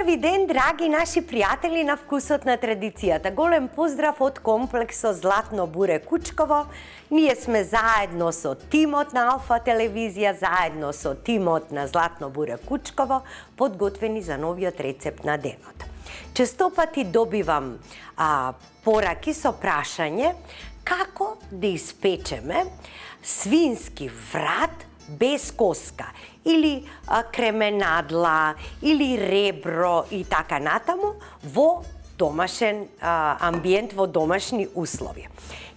Први ден, драги наши пријатели на Вкусот на традицијата. Голем поздрав од комплексот Златно буре Кучково. Ние сме заедно со тимот на Алфа телевизија, заедно со тимот на Златно буре Кучково, подготвени за новиот рецепт на денот. Честопати добивам пораки со прашање како да испечеме свински врат без коска, или кременадла, или ребро и така натаму во домашен амбиент, во домашни услови.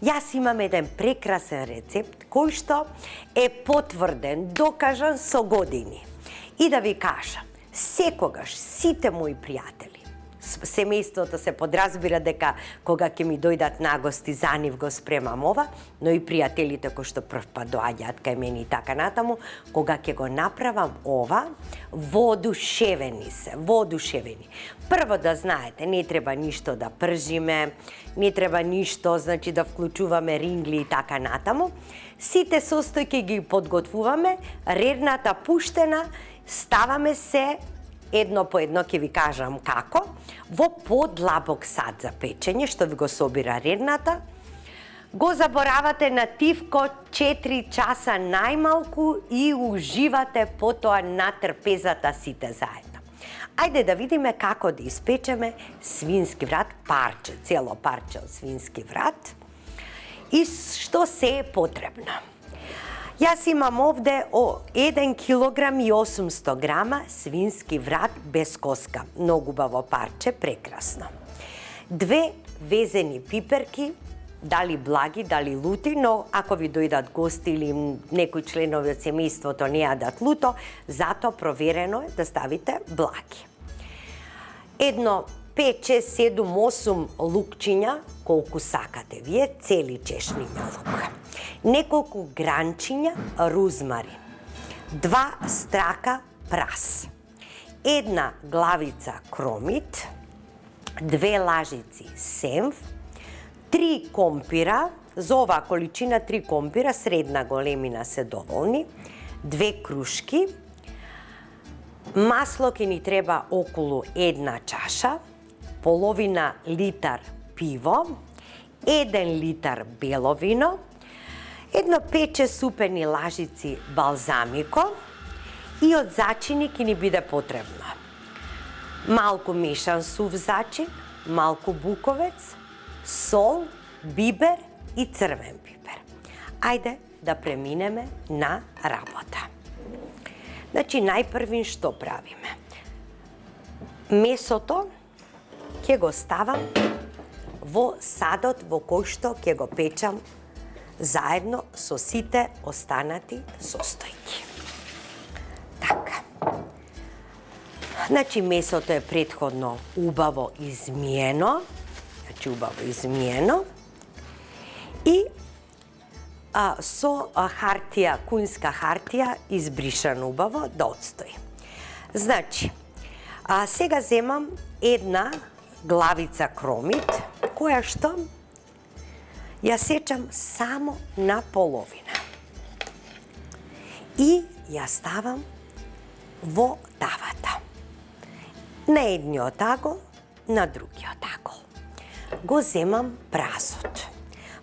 Јас имам еден прекрасен рецепт кој што е потврден, докажан со години. И да ви кажам, секогаш сите мои пријатели, семејството се подразбира дека кога ќе ми дојдат на гости за нив го спремам ова, но и пријателите кои што прв пат доаѓаат кај мене и така натаму, кога ќе го направам ова, воодушевени се, воодушевени. Прво да знаете, не треба ништо да пржиме, не треба ништо, значи да вклучуваме рингли и така натаму. Сите состојки ги подготвуваме, рерната пуштена, ставаме се едно по едно, ќе ви кажам како, во подлабок сад за печење, што ви го собира рерната. Го заборавате на тивко 4 часа најмалку и уживате потоа на трпезата сите заедно. Ајде да видиме како да испечеме свински врат, парче, цело парче од свински врат и што се е потребно. Јас имам овде 1 килограм и 800 грама свински врат без коска. Многу убаво парче, прекрасно. 2 везени пиперки, дали благи, дали лути, но ако ви дојдат гости или некои членови од семејството не јадат луто, затоа проверено е да ставите благи. Едно 5, 6, 7, 8 лукчиња, колку сакате вие, цели чешниња лук. Неколку гранчиња рузмарин, 2 страка прас, 1 главица кромит, 2 лажици сенф, 3 компира, за оваа количина 3 компира, средна големина се доволни, 2 крушки, масло ќе ни треба околу 1 чаша, половина литар пиво, 1 литар бело вино, едно 5 супени лажици балзамико и од зачини ќе ни биде потребно малку мешан сув зачин, малку буковец, сол, бибер и црвен пипер. Ајде да преминеме на работа. Значи, најпрвин што правиме? Месото ќе го ставам во садот во кој што ќе го печам заедно со сите останати состојки. Така. Значи, месото е претходно убаво измиено, и со хартија, кунска хартија, избришано убаво да отстои. Значи, сега земам 1 главица кромит, која што ја сечам само на половина. И ја ставам во тавата. На едниот агол, на другиот агол. Го земам празот.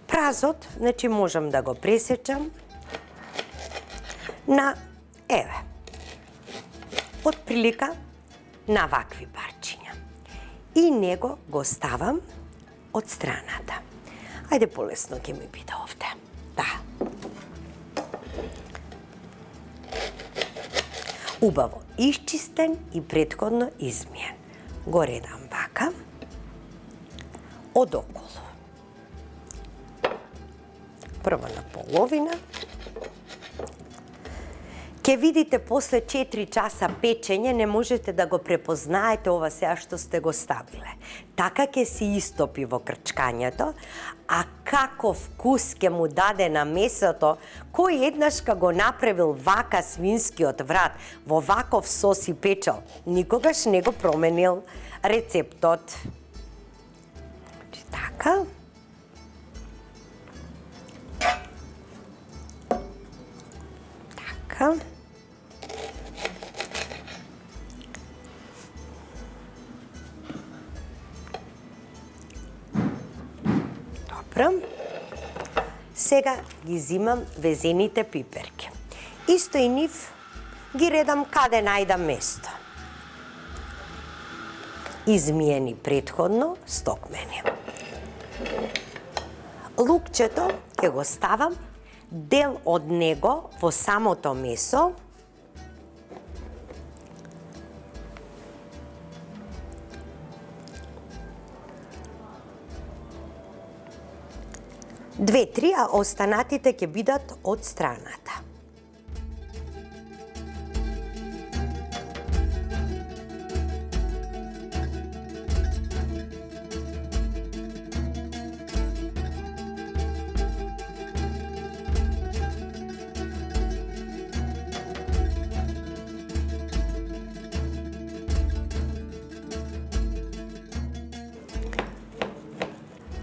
Празот, значи можам да го пресечам на, отприлика на вакви парчиња. И него го ставам од страната. Ајде полесно ќе ми биде овде. Да. Убаво исчистен и претходно измиен. Го редам вака, од околу. Прво на половина. Ке видите после 4 часа печење, не можете да го препознаете ова сега што сте го ставиле. Така ќе се истопи во крчкањето, а како вкус ќе му даде на месото, кој еднаш ка го направил вака свинскиот врат, во ваков сос и печал, никогаш не го променил рецептот. Така. Така. Добро. Сега ги зимам везените пиперки. Исто и нив ги редам каде најдам место. Измиени претходно, стокмени. Лукчето ќе го ставам, дел од него во самото месо. Две-три, а останатите ќе бидат од страната.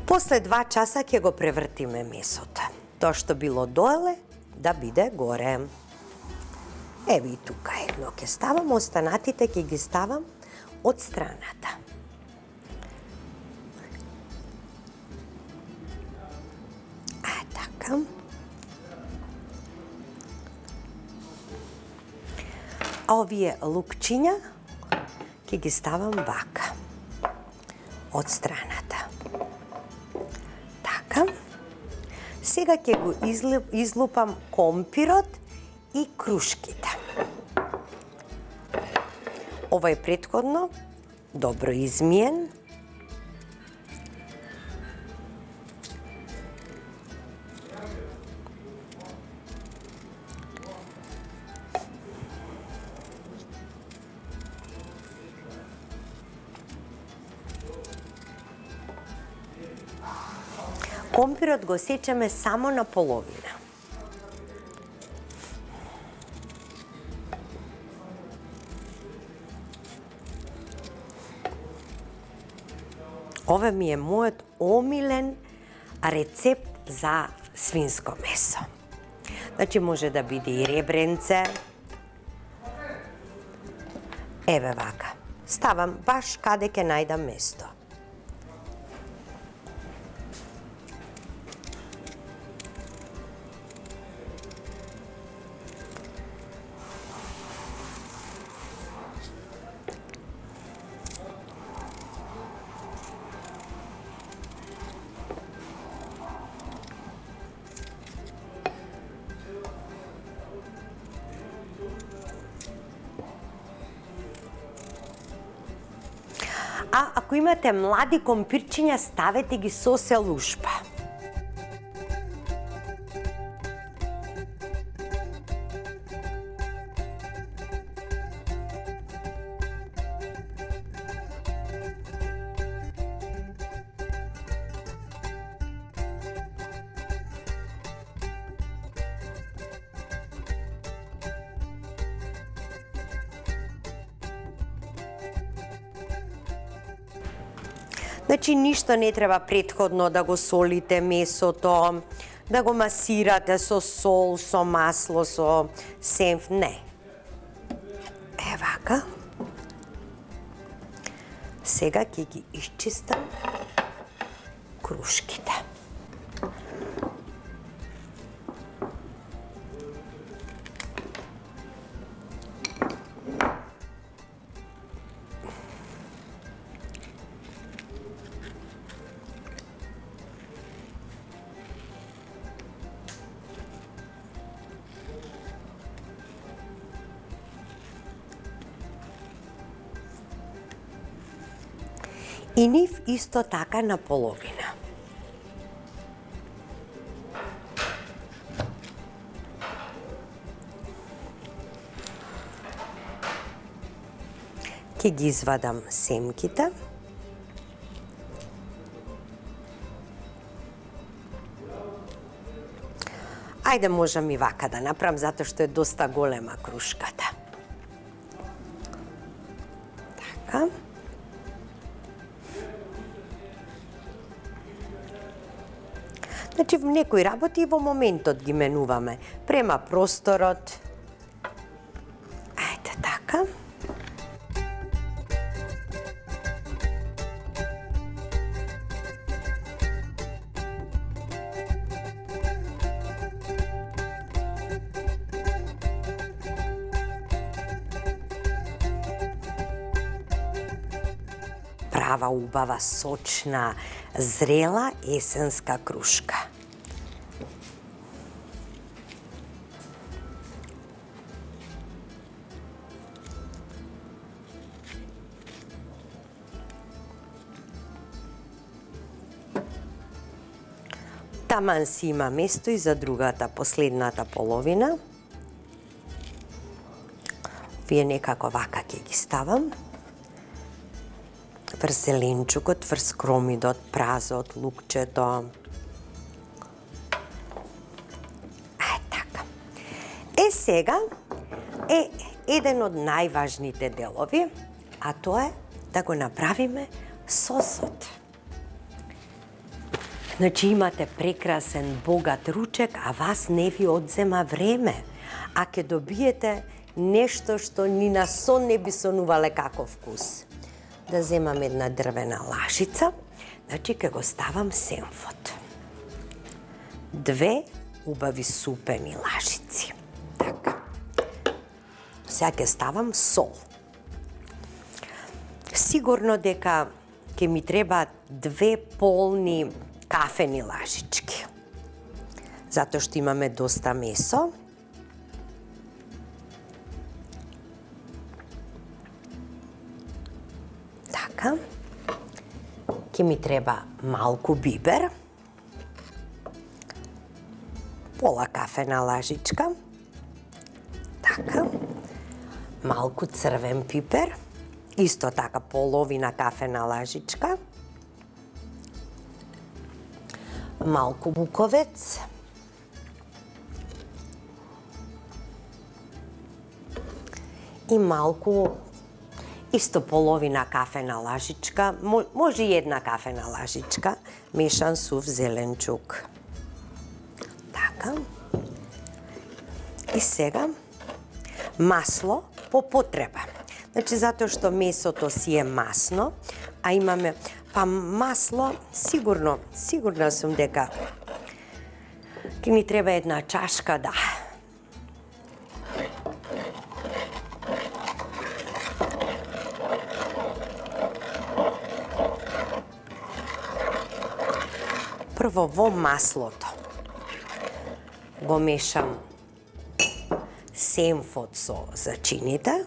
После 2 часа ќе го превртиме месото. Тоа што било доле, да биде горе. Еви и тука едно ќе ставам, останатите ќе ги ставам од страната. Така. Овие лукчиња ќе ги ставам вака, од страната. Сега ќе го излупам компирот и крушките. Ова е претходно добро измиен. Компирот го сечеме само на половина. Ова ми е мојот омилен рецепт за свинско месо. Значи може да биде и ребренце. Еве вака. Ставам баш каде ќе најдам место. А ако имате млади компирчиња, ставете ги со селушпа. Значи, ништо не треба претходно да го солите месото, да го масирате со сол, со масло, со сенф, не. Вака. Сега ќе ги исчистам крушките. И нив исто така на половина. Ќе ги извадам семките. Ајде, можам и вака да направам, затоа што е доста голема крушката. Така. Значи, во некои работи во моментот ги менуваме, према просторот. Ајде, така. такава убава, сочна, зрела есенска крушка. Таман си има место и за другата, последната половина. Вие некако вака ќе ги ставам. Врз зеленчукот, врз кромидот, празот, лукчето. Така. Сега е еден од најважните делови, а тоа е да го направиме сосот. Значи имате прекрасен, богат ручек, а вас не ви одзема време, а ќе добиете нешто што ни на сон не би сонувале каков вкус. Да земам една дрвена лажица, значи ќе го ставам сенфот. 2 убави супени лажици. Така. Сега ќе ставам сол. Сигурно дека ќе ми требаат 2 полни кафени лажички. Затоа што имаме доста месо. Така. Ќе ми треба малку бибер. Пола кафена лажичка. Така. Малку црвен пипер. Исто така половина кафена лажичка. Малку буковец. И малку, исто половина кафена лажичка, може и една кафена лажичка, мешан сув зеленчук. Така. И сега масло по потреба. Значи, затоа што месото си е масно, а имаме масло, сигурна сум дека ќе ни треба една чашка, да. Прво во маслото го мешам сенфот со зачините.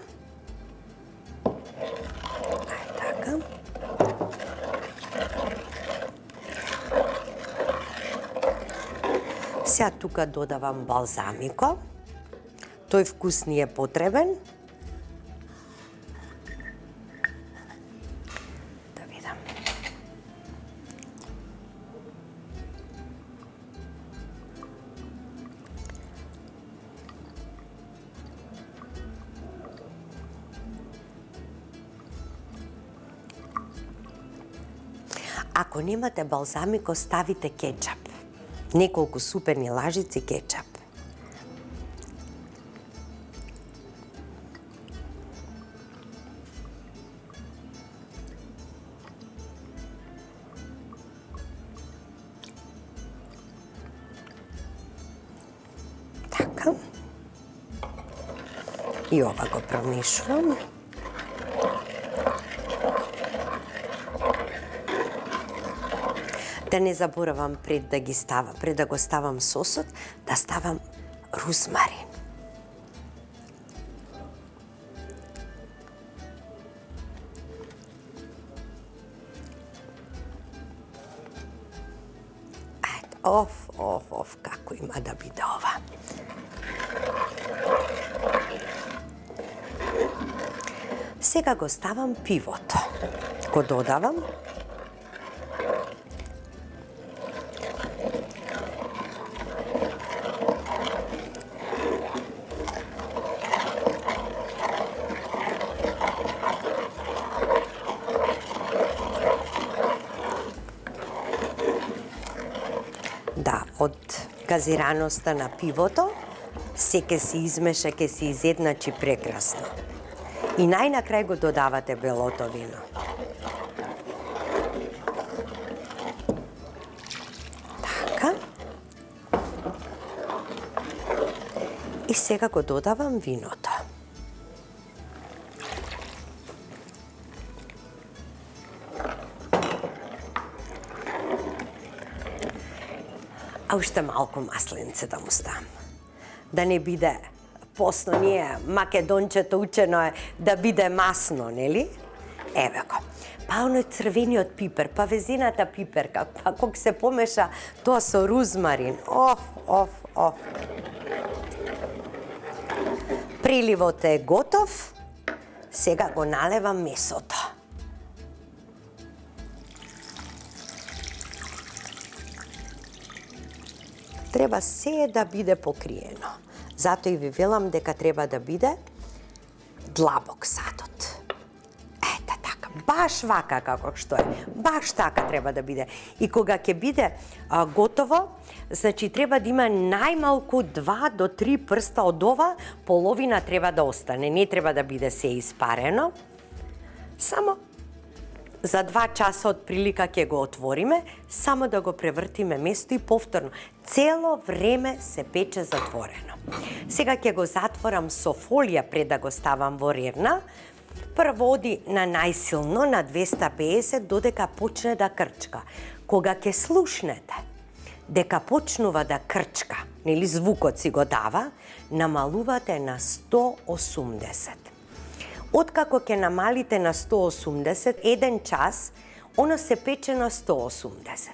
Така. Сега тука додавам балзамико. Тој вкус ни е потребен. Да видам. Ако немате балзамико, ставите кетчап. Неколку супени лажици кетчап. Така. И ова го промешувам. Да не заборавам пред да го ставам сосот, да ставам рузмарин. Оф, како има да биде ова. Сега го ставам пивото. Го додавам. Да, од газираноста на пивото се ќе се измеша, ќе се изедначи прекрасно. И најнакрај го додавате белото вино. Така. И сега го додавам виното. А уште малку масленце да му ставам. Да не биде посно, ние македончето учено е да биде масно, нели? Еве го. Па оној црвениот пипер, па везината пиперка, па кога се помеша тоа со рузмарин. Приливот е готов. Сега го налевам месото. Треба се да биде покриено. Затоа и ви велам дека треба да биде длабок садот. Ете така, баш вака како што е. Баш така треба да биде. И кога ќе биде готово, значи треба да има најмалку 2 до 3 прста од ова, половина треба да остане. Не треба да биде се испарено. Само за 2 часа од прилика ќе го отвориме, само да го превртиме место и повторно. Цело време се пече затворено. Сега ќе го затворам со фолија пред да го ставам во рерна. Прво оди на најсилно, на 250, додека почне да крчка. Кога ќе слушнете дека почнува да крчка, нели звукот си го дава, намалувате на 180. Откако ќе намалите на 180, 1 час, оно се пече на 180.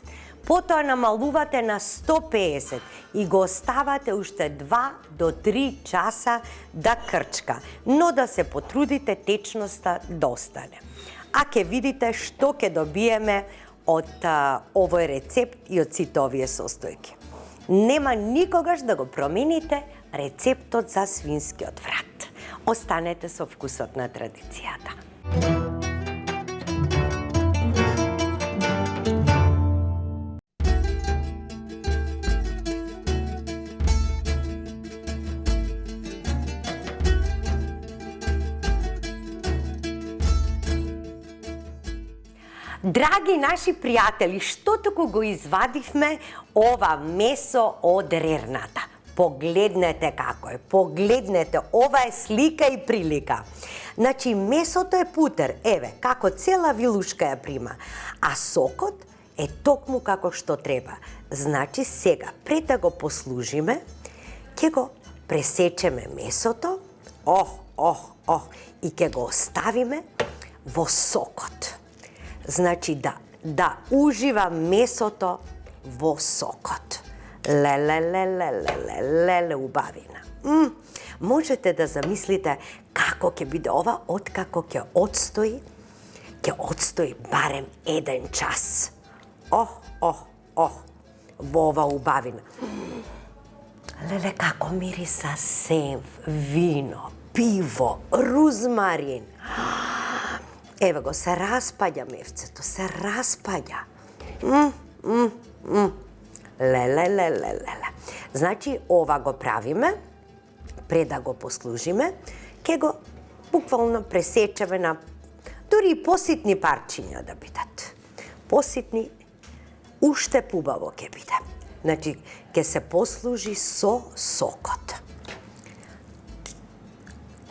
Потоа намалувате на 150 и го оставате уште 2 до 3 часа да крчка, но да се потрудите течноста да остане. А ќе видите што ќе добиеме од овој рецепт и од сите овие состојки. Нема никогаш да го промените рецептот за свинскиот врат. Останете со вкусот на традицијата. Драги наши пријатели, што туку го извадивме ова месо од рерната. Погледнете како е, погледнете, ова е слика и прилика. Значи, месото е путер, еве, како цела вилушка ја прима, а сокот е токму како што треба. Значи, сега, пред да го послужиме, ќе го пресечеме месото, и ќе го оставиме во сокот. Значи, да ужива месото во сокот. Леле, убавина. Можете да замислите како ќе биде ова, откако ќе отстои барем 1 час. Во ова убавина. Леле, како мириса сенф, вино, пиво, рузмарин. Еве го, се распаѓа мевцето, се распаѓа. Леле. Значи, ова го правиме, пред да го послужиме, ќе го буквално пресечеме на дури и поситни парчиња да бидат. Поситни, уште пубаво ќе биде. Значи, ќе се послужи со сокот.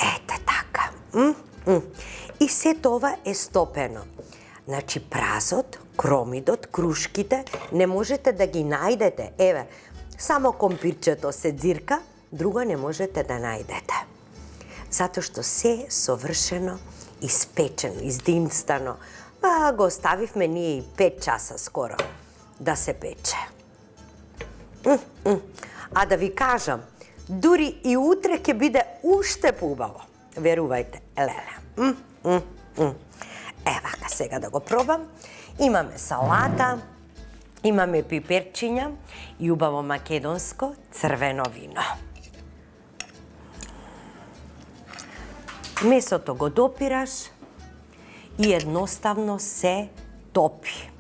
Ете така. И се тоа е стопено. Значи, празот, кромидот, крушките, не можете да ги најдете. Еве, само компирчето се дзирка, друго не можете да најдете. Затоа што се совршено, испечено, издинстано. Го оставивме ние и 5 часа скоро да се пече. А да ви кажам, дури и утре ќе биде уште поубаво. Верувајте, леле. Вака, сега да го пробам. Имаме салата, имаме пиперчиња и убаво македонско црвено вино. Месото го допираш и едноставно се топи.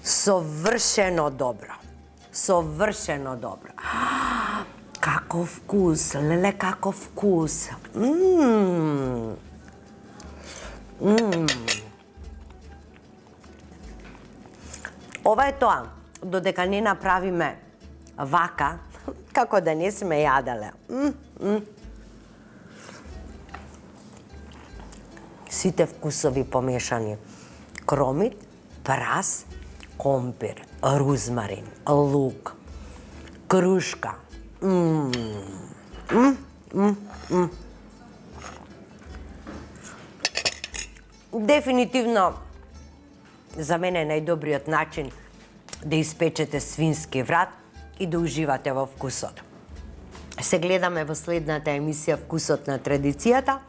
Совршено добро. Совршено добро. Каков вкус, леле, каков вкус. Ова е тоа. Додека не направиме вака, како да не сме јаделе. сите вкусови помешани. Кромит, прас, компир, рузмарин, лук, крушка. Дефинитивно за мене е најдобриот начин да испечете свински врат и да уживате во вкусот. Се гледаме во следната емисија Вкусот на традицијата.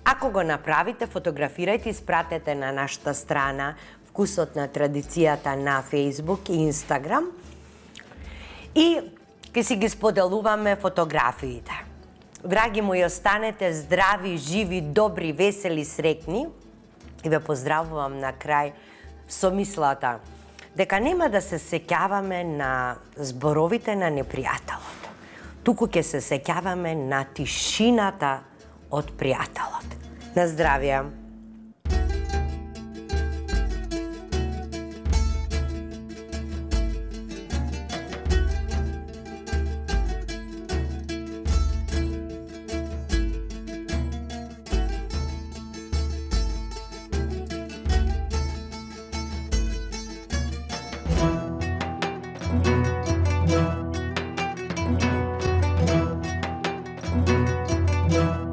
Ако го направите, фотографирајте и испратете на нашата страна Вкусот на традицијата на Facebook и Instagram. И ќе си ги споделуваме фотографиите. Драги мои, останете здрави, живи, добри, весели, среќни. И ве поздравувам на крај со мислата дека нема да се сеќаваме на зборовите на непријателот. Туку ќе се сеќаваме на тишината од пријателот. На здравје! Thank you.